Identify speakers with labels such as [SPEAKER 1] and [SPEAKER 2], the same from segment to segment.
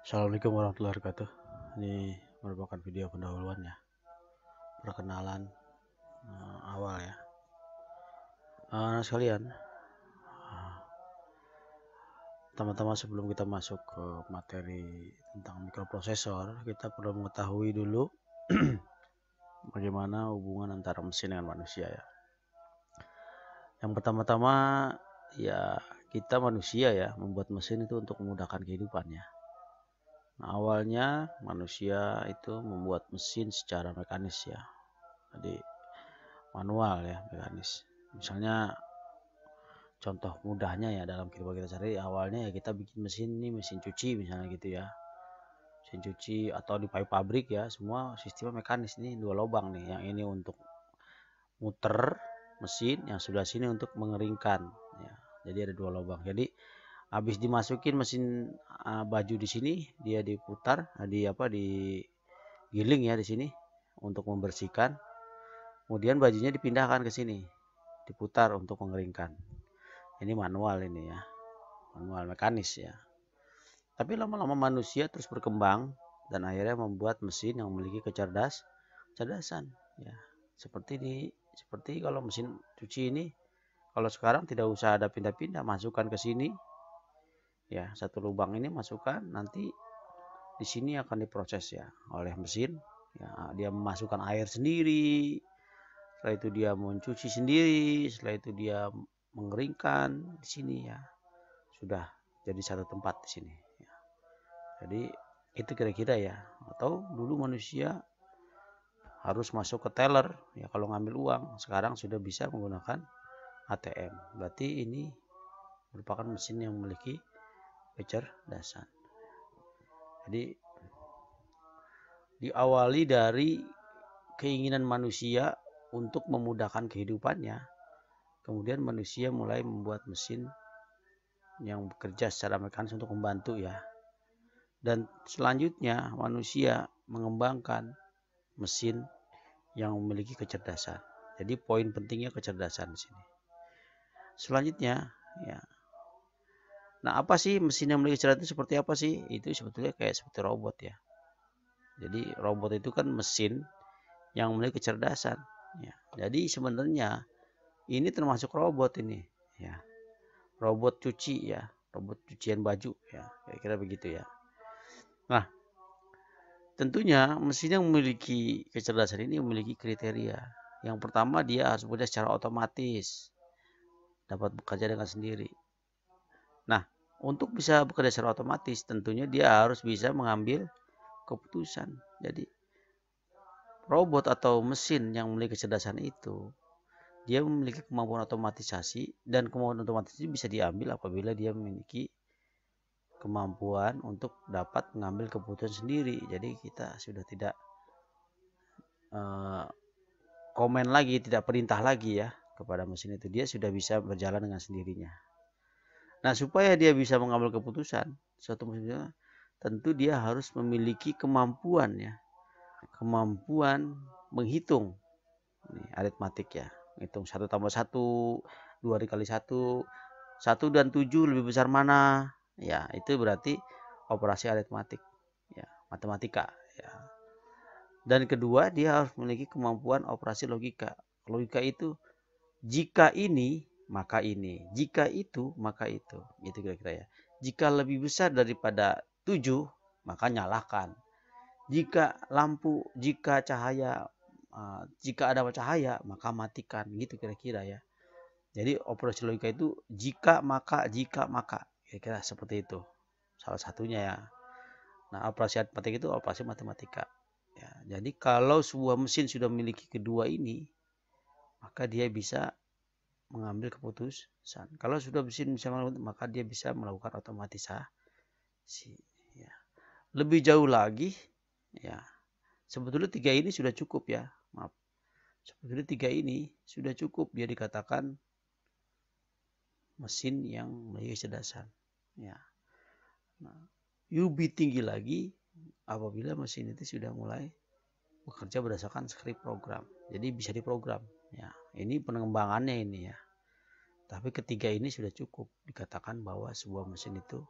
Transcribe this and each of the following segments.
[SPEAKER 1] Assalamualaikum warahmatullahi wabarakatuh. Ini merupakan video pendahuluan ya, perkenalan awal ya. Anak sekalian, teman-teman sebelum kita masuk ke materi tentang mikroprosesor, kita perlu mengetahui dulu bagaimana hubungan antara mesin dengan manusia ya. Yang pertama-tama ya, kita manusia ya membuat mesin itu untuk memudahkan kehidupannya. Nah, awalnya manusia itu membuat mesin secara mekanis ya. Jadi manual ya, mekanis. Misalnya contoh mudahnya ya dalam kehidupan kita sehari, awalnya ya kita bikin mesin ini, mesin cuci misalnya gitu ya. Mesin cuci atau di pabrik ya, semua sistemnya mekanis. Nih 2 lubang nih, yang ini untuk muter mesin, yang sebelah sini untuk mengeringkan ya. Jadi ada 2 lubang. Jadi habis dimasukin mesin baju di sini, dia diputar, digiling ya di sini untuk membersihkan. Kemudian bajunya dipindahkan ke sini, diputar untuk mengeringkan. Ini manual ini ya, manual mekanis ya. Tapi lama-lama manusia terus berkembang dan akhirnya membuat mesin yang memiliki kecerdasan ya. Seperti kalau mesin cuci ini, kalau sekarang tidak usah ada pindah-pindah, masukkan ke sini ya, satu lubang ini masukkan, nanti di sini akan diproses ya oleh mesin ya. Dia memasukkan air sendiri, setelah itu dia mencuci sendiri, setelah itu dia mengeringkan di sini ya. Sudah jadi satu tempat di sini ya. Jadi itu kira-kira ya. Atau dulu manusia harus masuk ke teller ya kalau ngambil uang, sekarang sudah bisa menggunakan ATM. Berarti ini merupakan mesin yang memiliki kecerdasan. Jadi diawali dari keinginan manusia untuk memudahkan kehidupannya, kemudian manusia mulai membuat mesin yang bekerja secara mekanis untuk membantu ya. Dan selanjutnya manusia mengembangkan mesin yang memiliki kecerdasan. Jadi poin pentingnya kecerdasan di sini. Selanjutnya ya. Nah, apa sih mesin yang memiliki kecerdasan itu seperti apa sih? Itu sebetulnya kayak seperti robot ya. Jadi robot itu kan mesin yang memiliki kecerdasan ya. Jadi sebenarnya ini termasuk robot ini ya. Robot cuci ya, robot cucian baju ya, kira-kira begitu ya. Nah, tentunya mesin yang memiliki kecerdasan ini memiliki kriteria. Yang pertama, dia harus bekerja secara otomatis, dapat bekerja dengan sendiri. Nah, untuk bisa bekerja secara otomatis, tentunya dia harus bisa mengambil keputusan. Jadi, robot atau mesin yang memiliki kecerdasan itu, dia memiliki kemampuan otomatisasi, dan kemampuan otomatis itu bisa diambil apabila dia memiliki kemampuan untuk dapat mengambil keputusan sendiri. Jadi kita sudah tidak komen lagi, tidak perintah lagi ya kepada mesin itu. Dia sudah bisa berjalan dengan sendirinya. Nah, supaya dia bisa mengambil keputusan, suatu mesin tentu dia harus memiliki kemampuan ya. Kemampuan menghitung. Ini aritmatik ya. Hitung 1 tambah 1, 2 dikali 1, 1 dan 7 lebih besar mana? Ya, itu berarti operasi aritmatik ya, matematika ya. Dan kedua, dia harus memiliki kemampuan operasi logika. Logika itu jika ini maka ini, jika itu maka itu, gitu kira-kira ya. Jika lebih besar daripada 7, maka nyalakan. Jika cahaya, jika ada cahaya maka matikan, gitu kira-kira ya. Jadi operasi logika itu jika maka, kira-kira seperti itu. Salah satunya ya. Nah, operasi aritmatik itu operasi matematika. Ya, jadi kalau sebuah mesin sudah memiliki kedua ini, maka dia bisa mengambil keputusan. Kalau sudah mesin bisa melakukan, maka dia bisa melakukan otomatisasi. Ya. Lebih jauh lagi, ya sebetulnya 3 ini sudah cukup ya. Maaf. Sebetulnya 3 ini sudah cukup dia dikatakan mesin yang memiliki kecerdasan. Ya. Nah, lebih tinggi lagi apabila mesin itu sudah mulai bekerja berdasarkan skrip program. Jadi bisa diprogram. Ya, ini pengembangannya ini ya. Tapi ketiga ini sudah cukup dikatakan bahwa sebuah mesin itu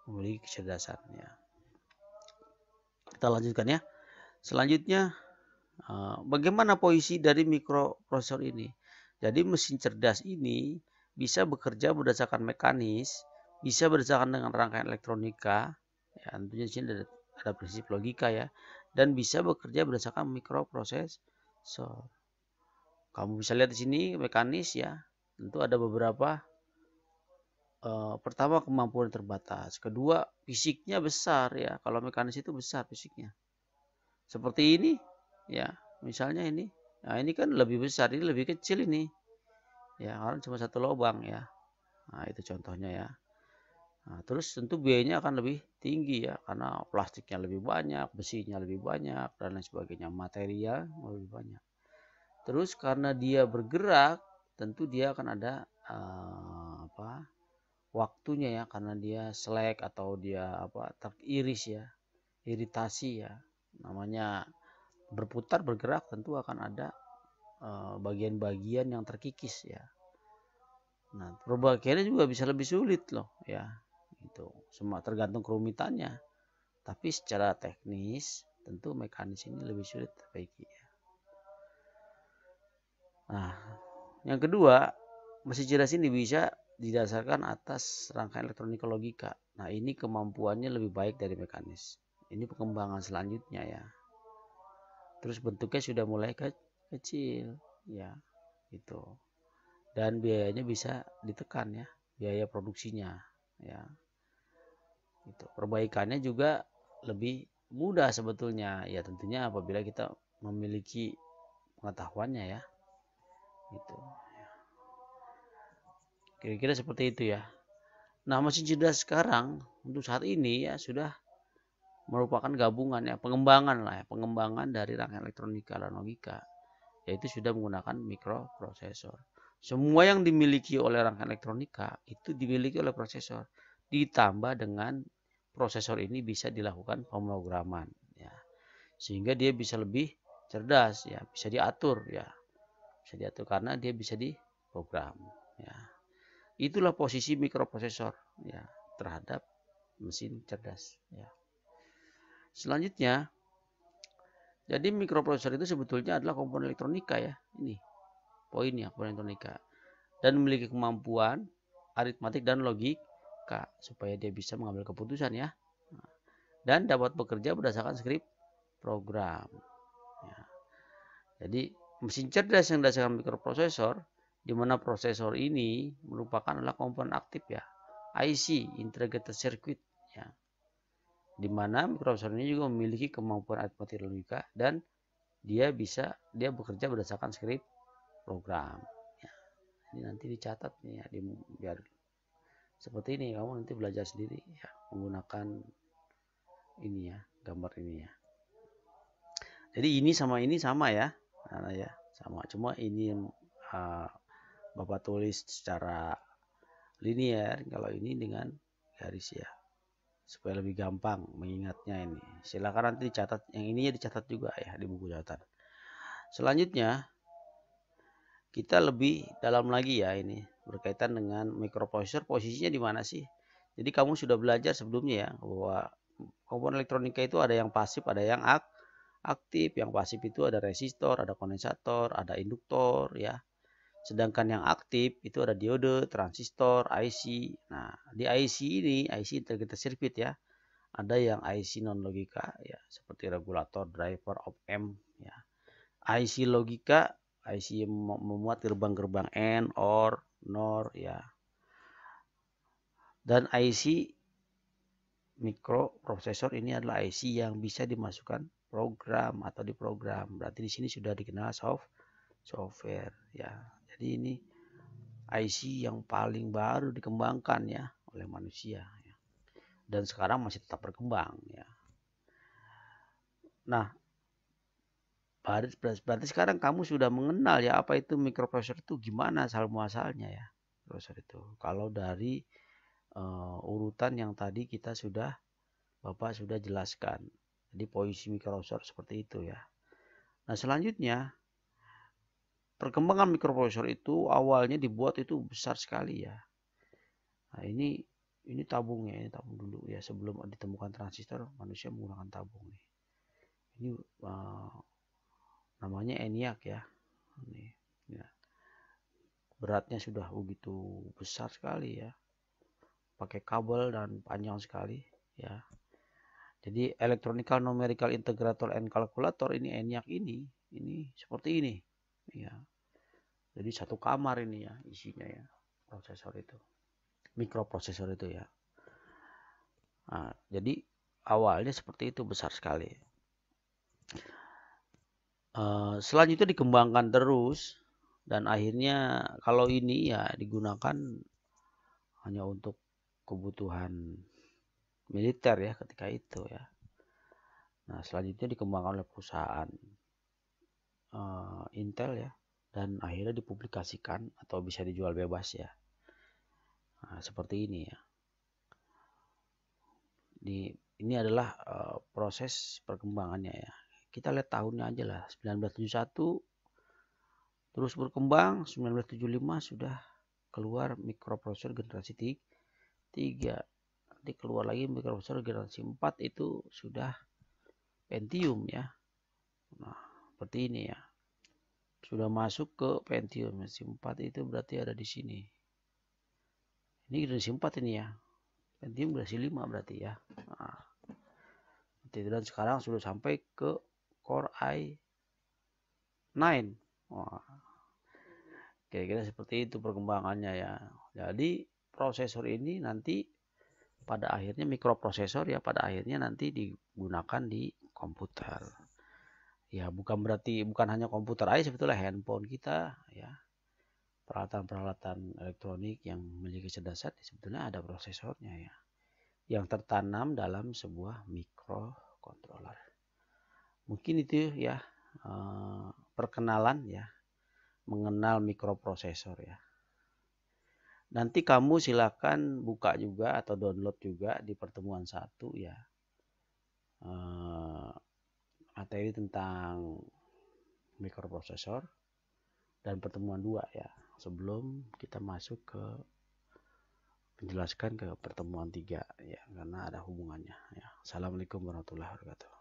[SPEAKER 1] memiliki kecerdasan ya. Kita lanjutkan ya. Selanjutnya, bagaimana posisi dari mikroprosesor ini? Jadi mesin cerdas ini bisa bekerja berdasarkan mekanis, bisa berdasarkan dengan rangkaian elektronika, ya tentunya di sini ada prinsip logika ya, dan bisa bekerja berdasarkan mikroprosesor. Kamu bisa lihat di sini mekanis ya, tentu ada beberapa. Pertama kemampuan terbatas, kedua fisiknya besar ya. Kalau mekanis itu besar fisiknya. Seperti ini ya, misalnya ini. Nah, ini kan lebih besar, ini lebih kecil ini. Ya, karena cuma satu lubang ya. Nah, itu contohnya ya. Nah, terus tentu biayanya akan lebih tinggi ya, karena plastiknya lebih banyak, besinya lebih banyak, dan lain sebagainya. Material lebih banyak. Terus karena dia bergerak, tentu dia akan ada waktunya ya, karena dia slack atau dia teriris ya, iritasi ya. Namanya berputar bergerak tentu akan ada bagian-bagian yang terkikis ya. Nah, perbaikannya juga bisa lebih sulit loh ya. Itu semua tergantung kerumitannya. Tapi secara teknis tentu mekanis ini lebih sulit diperbaiki ya. Nah, yang kedua, mesin cerdas ini bisa didasarkan atas rangkaian elektronika logika. Nah, ini kemampuannya lebih baik dari mekanis. Ini pengembangan selanjutnya ya. Terus bentuknya sudah mulai kecil ya, gitu. Dan biayanya bisa ditekan ya, biaya produksinya ya. Gitu. Perbaikannya juga lebih mudah sebetulnya ya, tentunya apabila kita memiliki pengetahuannya ya. Gitu. Kira-kira seperti itu ya. Nah, mesin cerdas sekarang untuk saat ini ya sudah merupakan gabungan ya, pengembangan lah ya, pengembangan dari rangkaian elektronika dan logika, yaitu sudah menggunakan mikroprosesor. Semua yang dimiliki oleh rangkaian elektronika itu dimiliki oleh prosesor, ditambah dengan prosesor ini bisa dilakukan pemrograman ya, sehingga dia bisa lebih cerdas ya, bisa diatur ya, bisa diatur karena dia bisa diprogram ya. Itulah posisi mikroprosesor ya terhadap mesin cerdas ya. Selanjutnya, jadi mikroprosesor itu sebetulnya adalah komponen elektronika ya. Ini poinnya, komponen elektronika. Dan memiliki kemampuan aritmatik dan logika supaya dia bisa mengambil keputusan ya. Dan dapat bekerja berdasarkan skrip program. Ya. Jadi mesin cerdas yang berdasarkan mikroprosesor, di mana prosesor ini merupakan adalah komponen aktif ya, IC (Integrated Circuit) ya. Di mana mikroprosesor ini juga memiliki kemampuan aritmatik logika dan dia bekerja berdasarkan skrip program. Ya. Ini nanti dicatat nih ya, biar seperti ini kamu nanti belajar sendiri ya menggunakan ini ya, gambar ini ya. Jadi ini sama ya, nah, ya sama. Cuma ini Bapak tulis secara linear, kalau ini dengan garis ya, supaya lebih gampang mengingatnya ini. Silakan nanti dicatat, yang ininya dicatat juga ya di buku catatan. Selanjutnya kita lebih dalam lagi ya, ini berkaitan dengan mikroprosesor, posisinya di mana sih? Jadi kamu sudah belajar sebelumnya ya bahwa komponen elektronika itu ada yang pasif, ada yang aktif. Yang pasif itu ada resistor, ada kondensator, ada induktor ya. Sedangkan yang aktif itu ada diode, transistor, IC. Nah, di IC ini, IC integrated circuit ya, ada yang IC non logika ya, seperti regulator, driver, op-amp ya. IC logika, IC yang memuat gerbang-gerbang AND, OR, NOR ya. Dan IC mikroprosesor ini adalah IC yang bisa dimasukkan program atau diprogram. Berarti di sini sudah dikenal software ya. Jadi ini IC yang paling baru dikembangkan ya oleh manusia ya. Dan sekarang masih tetap berkembang ya. Nah, berarti sekarang kamu sudah mengenal ya apa itu mikroprosesor itu, gimana asal muasalnya ya prosesor itu. Kalau dari urutan yang tadi Bapak sudah jelaskan. Jadi posisi mikroprosesor seperti itu ya. Nah, selanjutnya perkembangan mikroprosesor itu awalnya dibuat itu besar sekali ya. Nah, ini tabungnya, ini tabung dulu ya, sebelum ditemukan transistor manusia menggunakan tabung nih. Ini namanya ENIAC ya. Ini, ya. Beratnya sudah begitu besar sekali ya. Pakai kabel dan panjang sekali ya. Jadi electronical numerical integrator and calculator ini ENIAC ini seperti ini ya. Jadi satu kamar ini ya isinya ya, prosesor itu, mikroprosesor itu ya. Nah, jadi awalnya seperti itu, besar sekali. Selanjutnya dikembangkan terus dan akhirnya kalau ini ya digunakan hanya untuk kebutuhan militer ya ketika itu ya. Nah, selanjutnya dikembangkan oleh perusahaan Intel ya, dan akhirnya dipublikasikan atau bisa dijual bebas ya. Nah, seperti ini ya. Ini adalah proses perkembangannya ya. Kita lihat tahunnya aja lah, 1971 terus berkembang, 1975 sudah keluar mikroprosesor generasi 3. Nanti keluar lagi mikroprosesor generasi 4 itu sudah Pentium ya. Nah, seperti ini ya. Sudah masuk ke Pentium generasi 4 itu berarti ada di sini. Ini generasi 4 ini ya. Pentium generasi 5 berarti ya. Nah, dan sekarang sudah sampai ke Core i9. Wah, kira-kira seperti itu perkembangannya ya. Jadi prosesor ini nanti pada akhirnya mikroprosesor ya, pada akhirnya nanti digunakan di komputer. Ya bukan hanya komputer aja, sebetulnya handphone kita ya, peralatan-peralatan elektronik yang memiliki kecerdasan sebetulnya ada prosesornya ya, yang tertanam dalam sebuah microcontroller. Mungkin itu ya perkenalan ya, mengenal mikroprosesor ya. Nanti kamu silakan buka juga atau download juga di pertemuan 1 ya, materi tentang mikroprosesor, dan pertemuan 2 ya, sebelum kita masuk ke menjelaskan ke pertemuan 3 ya, karena ada hubungannya ya. Assalamualaikum warahmatullahi wabarakatuh.